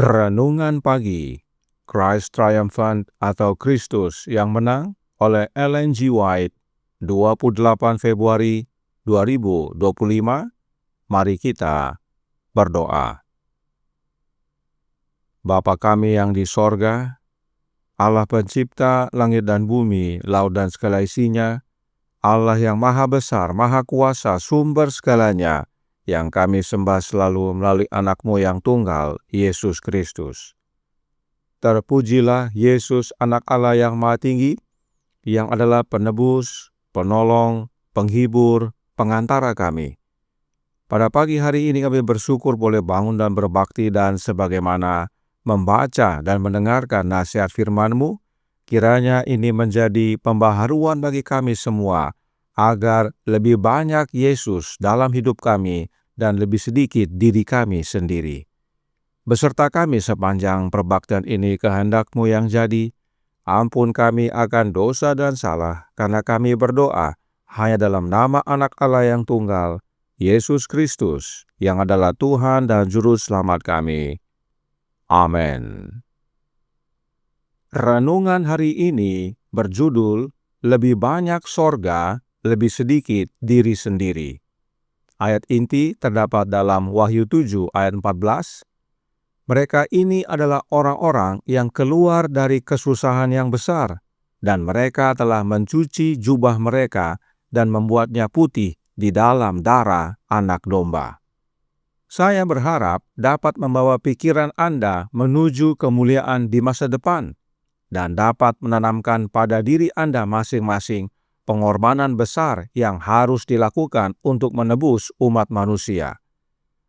Renungan Pagi, Christ Triumphant atau Kristus yang Menang oleh Ellen G. White, 28 Februari 2025. Mari kita berdoa. Bapa kami yang di sorga, Allah pencipta langit dan bumi, laut dan segala isinya, Allah yang maha besar, maha kuasa, sumber segalanya, yang kami sembah selalu melalui anak-Mu yang tunggal, Yesus Kristus. Terpujilah Yesus, anak Allah yang maha tinggi, yang adalah penebus, penolong, penghibur, pengantara kami. Pada pagi hari ini kami bersyukur boleh bangun dan berbakti, dan sebagaimana membaca dan mendengarkan nasihat firman-Mu, kiranya ini menjadi pembaharuan bagi kami semua, agar lebih banyak Yesus dalam hidup kami dan lebih sedikit diri kami sendiri. Beserta kami sepanjang perbaktian ini kehendak-Mu yang jadi. Ampun kami akan dosa dan salah, karena kami berdoa hanya dalam nama anak Allah yang tunggal, Yesus Kristus, yang adalah Tuhan dan Juru Selamat kami. Amin. Renungan hari ini berjudul Lebih Banyak Sorga, Lebih Sedikit Diri Sendiri. Ayat inti terdapat dalam Wahyu 7 ayat 14. Mereka ini adalah orang-orang yang keluar dari kesusahan yang besar, dan mereka telah mencuci jubah mereka dan membuatnya putih di dalam darah anak domba. Saya berharap dapat membawa pikiran Anda menuju kemuliaan di masa depan, dan dapat menanamkan pada diri Anda masing-masing pengorbanan besar yang harus dilakukan untuk menebus umat manusia.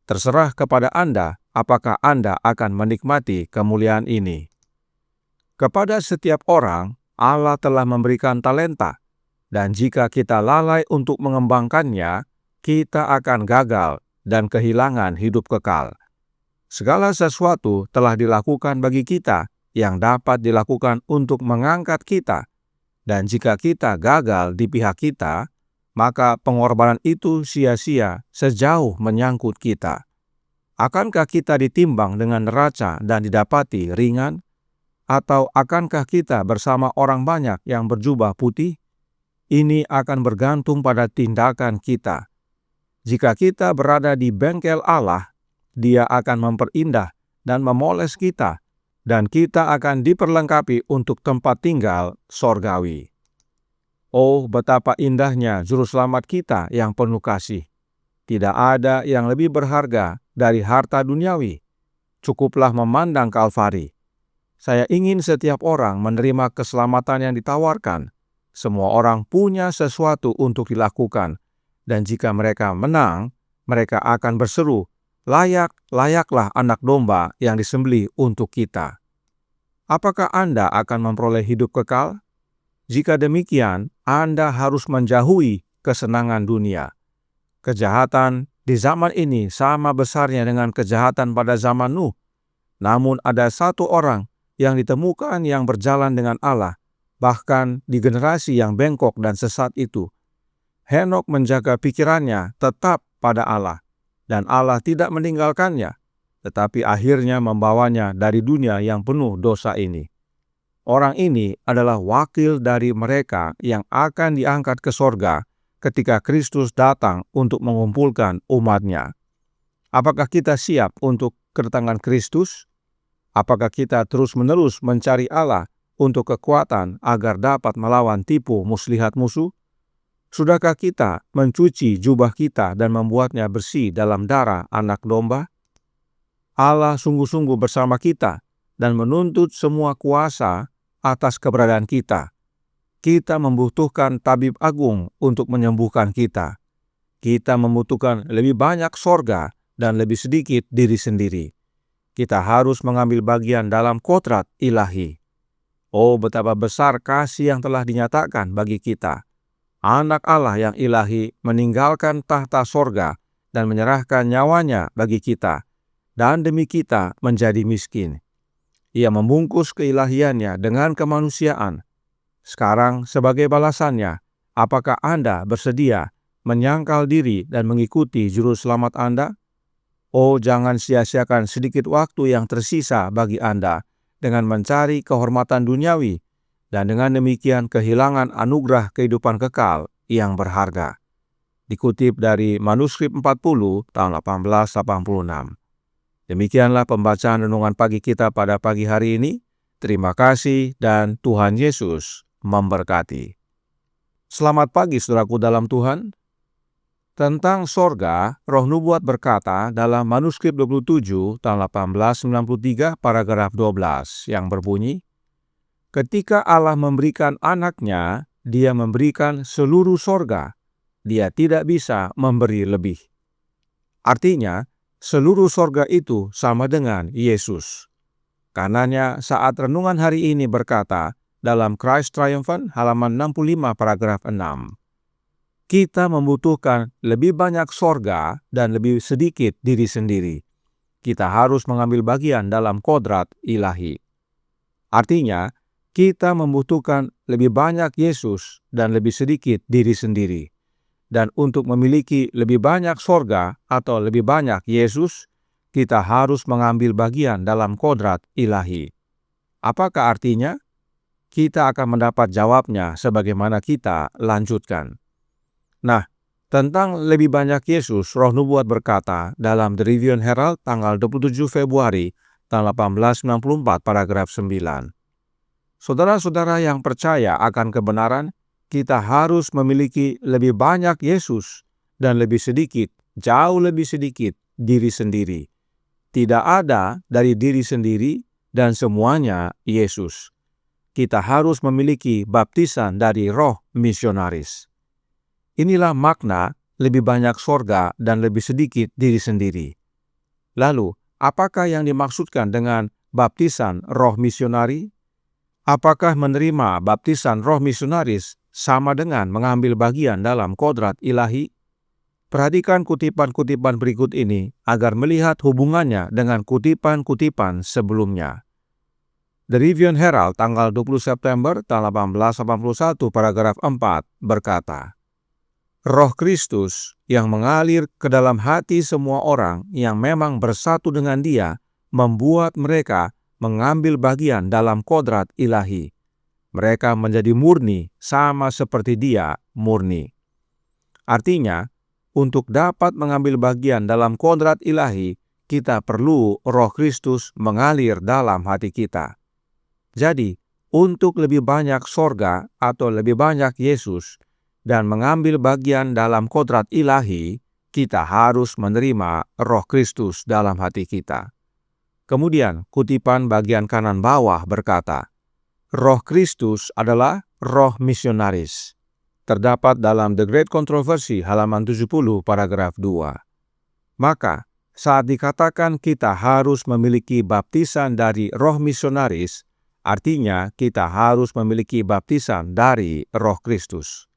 Terserah kepada Anda apakah Anda akan menikmati kemuliaan ini. Kepada setiap orang, Allah telah memberikan talenta, dan jika kita lalai untuk mengembangkannya, kita akan gagal dan kehilangan hidup kekal. Segala sesuatu telah dilakukan bagi kita yang dapat dilakukan untuk mengangkat kita, dan jika kita gagal di pihak kita, maka pengorbanan itu sia-sia sejauh menyangkut kita. Akankah kita ditimbang dengan neraca dan didapati ringan? Atau akankah kita bersama orang banyak yang berjubah putih? Ini akan bergantung pada tindakan kita. Jika kita berada di bengkel Allah, Dia akan memperindah dan memoles kita, dan kita akan diperlengkapi untuk tempat tinggal sorgawi. Oh, betapa indahnya Juru Selamat kita yang penuh kasih. Tidak ada yang lebih berharga dari harta duniawi. Cukuplah memandang Kalvari. Saya ingin setiap orang menerima keselamatan yang ditawarkan. Semua orang punya sesuatu untuk dilakukan, dan jika mereka menang, mereka akan berseru, "Layak-layaklah anak domba yang disembelih untuk kita." Apakah Anda akan memperoleh hidup kekal? Jika demikian, Anda harus menjauhi kesenangan dunia. Kejahatan di zaman ini sama besarnya dengan kejahatan pada zaman Nuh. Namun ada satu orang yang ditemukan yang berjalan dengan Allah, bahkan di generasi yang bengkok dan sesat itu. Henok menjaga pikirannya tetap pada Allah, dan Allah tidak meninggalkannya, tetapi akhirnya membawanya dari dunia yang penuh dosa ini. Orang ini adalah wakil dari mereka yang akan diangkat ke sorga ketika Kristus datang untuk mengumpulkan umat-Nya. Apakah kita siap untuk kedatangan Kristus? Apakah kita terus-menerus mencari Allah untuk kekuatan agar dapat melawan tipu muslihat musuh? Sudahkah kita mencuci jubah kita dan membuatnya bersih dalam darah anak domba? Allah sungguh-sungguh bersama kita dan menuntut semua kuasa atas keberadaan kita. Kita membutuhkan tabib agung untuk menyembuhkan kita. Kita membutuhkan lebih banyak sorga dan lebih sedikit diri sendiri. Kita harus mengambil bagian dalam kodrat ilahi. Oh, betapa besar kasih yang telah dinyatakan bagi kita. Anak Allah yang ilahi meninggalkan tahta sorga dan menyerahkan nyawanya bagi kita, dan demi kita menjadi miskin. Ia membungkus keilahiannya dengan kemanusiaan. Sekarang sebagai balasannya, apakah Anda bersedia menyangkal diri dan mengikuti Juru Selamat Anda? Oh, jangan sia-siakan sedikit waktu yang tersisa bagi Anda dengan mencari kehormatan duniawi, dan dengan demikian kehilangan anugerah kehidupan kekal yang berharga. Dikutip dari manuskrip 40 tahun 1886. Demikianlah pembacaan renungan pagi kita pada pagi hari ini. Terima kasih dan Tuhan Yesus memberkati. Selamat pagi saudaraku dalam Tuhan. Tentang sorga, Roh Nubuat berkata dalam manuskrip 27 tahun 1893 paragraf 12 yang berbunyi, ketika Allah memberikan anaknya, Dia memberikan seluruh sorga. Dia tidak bisa memberi lebih. Artinya, seluruh sorga itu sama dengan Yesus. Karenanya saat renungan hari ini berkata dalam Christ Triumphant halaman 65 paragraf 6, kita membutuhkan lebih banyak sorga dan lebih sedikit diri sendiri. Kita harus mengambil bagian dalam kodrat ilahi. Artinya, kita membutuhkan lebih banyak Yesus dan lebih sedikit diri sendiri. Dan untuk memiliki lebih banyak sorga atau lebih banyak Yesus, kita harus mengambil bagian dalam kodrat ilahi. Apakah artinya? Kita akan mendapat jawabnya sebagaimana kita lanjutkan. Nah, tentang lebih banyak Yesus, Roh Nubuat berkata dalam The Review and Herald tanggal 27 Februari tahun 1894 paragraf 9. Saudara-saudara yang percaya akan kebenaran, kita harus memiliki lebih banyak Yesus dan lebih sedikit, jauh lebih sedikit diri sendiri. Tidak ada dari diri sendiri dan semuanya Yesus. Kita harus memiliki baptisan dari Roh misionaris. Inilah makna lebih banyak sorga dan lebih sedikit diri sendiri. Lalu, apakah yang dimaksudkan dengan baptisan roh misionari? Apakah menerima baptisan roh misionaris sama dengan mengambil bagian dalam kodrat ilahi? Perhatikan kutipan-kutipan berikut ini agar melihat hubungannya dengan kutipan-kutipan sebelumnya. The Review and Herald tanggal 20 September tahun 1881 paragraf 4 berkata, Roh Kristus yang mengalir ke dalam hati semua orang yang memang bersatu dengan Dia membuat mereka mengambil bagian dalam kodrat ilahi. Mereka menjadi murni sama seperti Dia murni. Artinya, untuk dapat mengambil bagian dalam kodrat ilahi, kita perlu Roh Kristus mengalir dalam hati kita. Jadi, untuk lebih banyak sorga atau lebih banyak Yesus, dan mengambil bagian dalam kodrat ilahi, kita harus menerima Roh Kristus dalam hati kita. Kemudian, kutipan bagian kanan bawah berkata, Roh Kristus adalah roh misionaris. Terdapat dalam The Great Controversy halaman 70 paragraf 2. Maka, saat dikatakan kita harus memiliki baptisan dari roh misionaris, artinya kita harus memiliki baptisan dari Roh Kristus.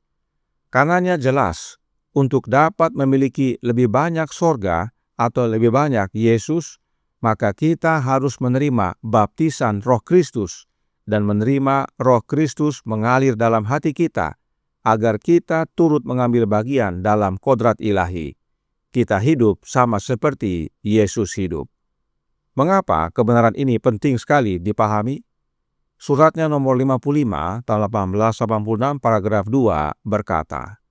Karenanya jelas, untuk dapat memiliki lebih banyak sorga atau lebih banyak Yesus, maka kita harus menerima baptisan Roh Kristus dan menerima Roh Kristus mengalir dalam hati kita, agar kita turut mengambil bagian dalam kodrat ilahi. Kita hidup sama seperti Yesus hidup. Mengapa kebenaran ini penting sekali dipahami? Suratnya nomor 55 tahun 1886 paragraf 2 berkata,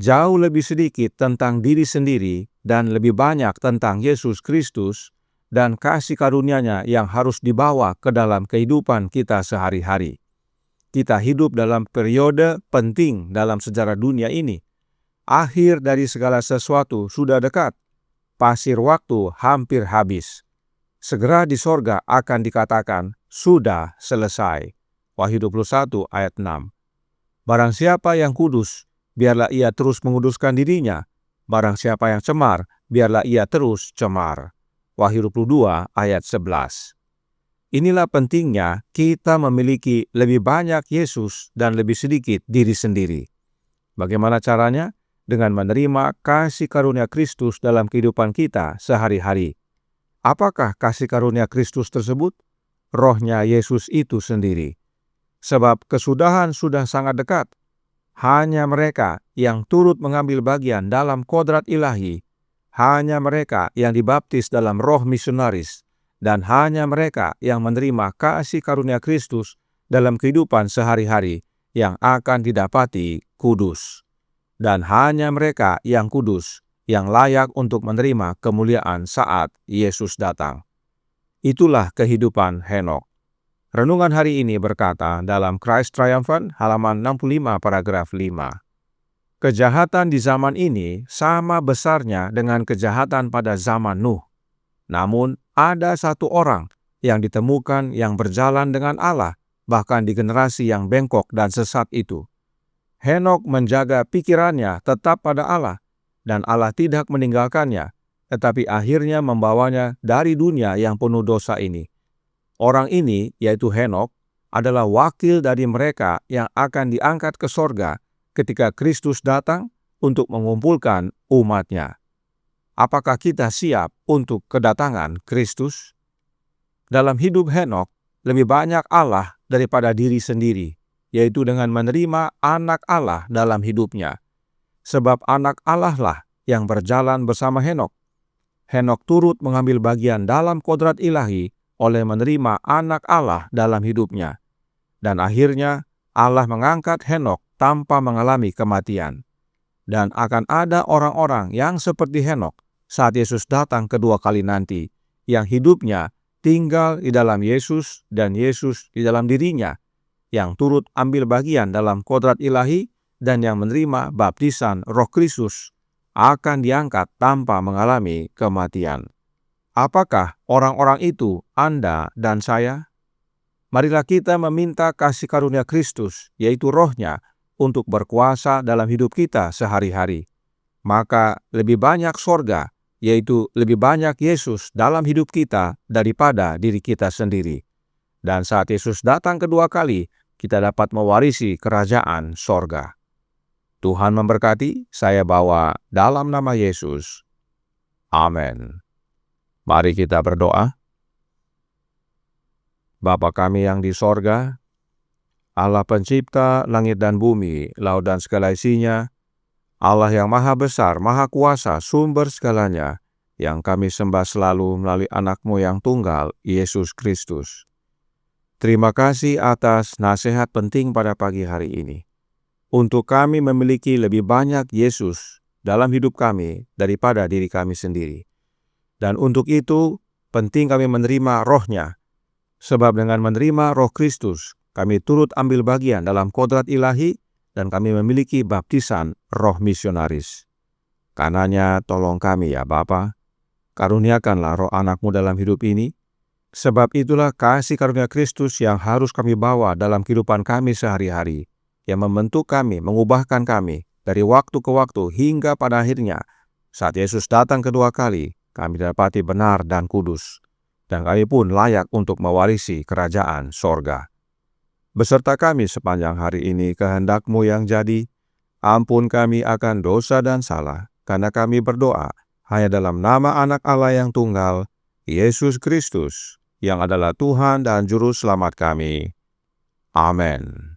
jauh lebih sedikit tentang diri sendiri dan lebih banyak tentang Yesus Kristus dan kasih karunia-Nya yang harus dibawa ke dalam kehidupan kita sehari-hari. Kita hidup dalam periode penting dalam sejarah dunia ini. Akhir dari segala sesuatu sudah dekat. Pasir waktu hampir habis. Segera di sorga akan dikatakan, sudah selesai. Wahyu 21 ayat 6. Barang siapa yang kudus, biarlah ia terus menguduskan dirinya. Barang siapa yang cemar, biarlah ia terus cemar. Wahyu 22 ayat 11. Inilah pentingnya kita memiliki lebih banyak Yesus dan lebih sedikit diri sendiri. Bagaimana caranya? Dengan menerima kasih karunia Kristus dalam kehidupan kita sehari-hari. Apakah kasih karunia Kristus tersebut? Rohnya Yesus itu sendiri. Sebab kesudahan sudah sangat dekat. Hanya mereka yang turut mengambil bagian dalam kodrat ilahi, hanya mereka yang dibaptis dalam roh misionaris, dan hanya mereka yang menerima kasih karunia Kristus dalam kehidupan sehari-hari yang akan didapati kudus. Dan hanya mereka yang kudus yang layak untuk menerima kemuliaan saat Yesus datang. Itulah kehidupan Henokh. Renungan hari ini berkata dalam Christ Triumphant halaman 65 paragraf 5. Kejahatan di zaman ini sama besarnya dengan kejahatan pada zaman Nuh. Namun ada satu orang yang ditemukan yang berjalan dengan Allah, bahkan di generasi yang bengkok dan sesat itu. Henokh menjaga pikirannya tetap pada Allah, dan Allah tidak meninggalkannya, tetapi akhirnya membawanya dari dunia yang penuh dosa ini. Orang ini, yaitu Henokh, adalah wakil dari mereka yang akan diangkat ke sorga ketika Kristus datang untuk mengumpulkan umat-Nya. Apakah kita siap untuk kedatangan Kristus? Dalam hidup Henokh, lebih banyak Allah daripada diri sendiri, yaitu dengan menerima anak Allah dalam hidupnya. Sebab anak Allah lah yang berjalan bersama Henokh. Henokh turut mengambil bagian dalam kodrat ilahi oleh menerima anak Allah dalam hidupnya. Dan akhirnya Allah mengangkat Henokh tanpa mengalami kematian. Dan akan ada orang-orang yang seperti Henokh saat Yesus datang kedua kali nanti, yang hidupnya tinggal di dalam Yesus dan Yesus di dalam dirinya, yang turut ambil bagian dalam kodrat ilahi dan yang menerima baptisan Roh Kristus, akan diangkat tanpa mengalami kematian. Apakah orang-orang itu Anda dan saya? Marilah kita meminta kasih karunia Kristus, yaitu Roh-Nya, untuk berkuasa dalam hidup kita sehari-hari. Maka lebih banyak sorga, yaitu lebih banyak Yesus dalam hidup kita daripada diri kita sendiri. Dan saat Yesus datang kedua kali, kita dapat mewarisi kerajaan sorga. Tuhan memberkati, saya bawa dalam nama Yesus. Amin. Mari kita berdoa. Bapa kami yang di sorga, Allah pencipta langit dan bumi, laut dan segala isinya, Allah yang maha besar, maha kuasa, sumber segalanya, yang kami sembah selalu melalui anak-Mu yang tunggal, Yesus Kristus. Terima kasih atas nasihat penting pada pagi hari ini. Untuk kami memiliki lebih banyak Yesus dalam hidup kami daripada diri kami sendiri. Dan untuk itu, penting kami menerima Roh-Nya. Sebab dengan menerima Roh Kristus, kami turut ambil bagian dalam kodrat ilahi dan kami memiliki baptisan roh misionaris. Karenanya tolong kami ya Bapa, karuniakanlah roh anak-Mu dalam hidup ini, sebab itulah kasih karunia Kristus yang harus kami bawa dalam kehidupan kami sehari-hari, yang membentuk kami, mengubahkan kami dari waktu ke waktu hingga pada akhirnya, saat Yesus datang kedua kali, kami dapati benar dan kudus, dan kami pun layak untuk mewarisi kerajaan sorga. Beserta kami sepanjang hari ini kehendak-Mu yang jadi, ampun kami akan dosa dan salah, karena kami berdoa hanya dalam nama anak Allah yang tunggal, Yesus Kristus, yang adalah Tuhan dan Juru Selamat kami. Amin.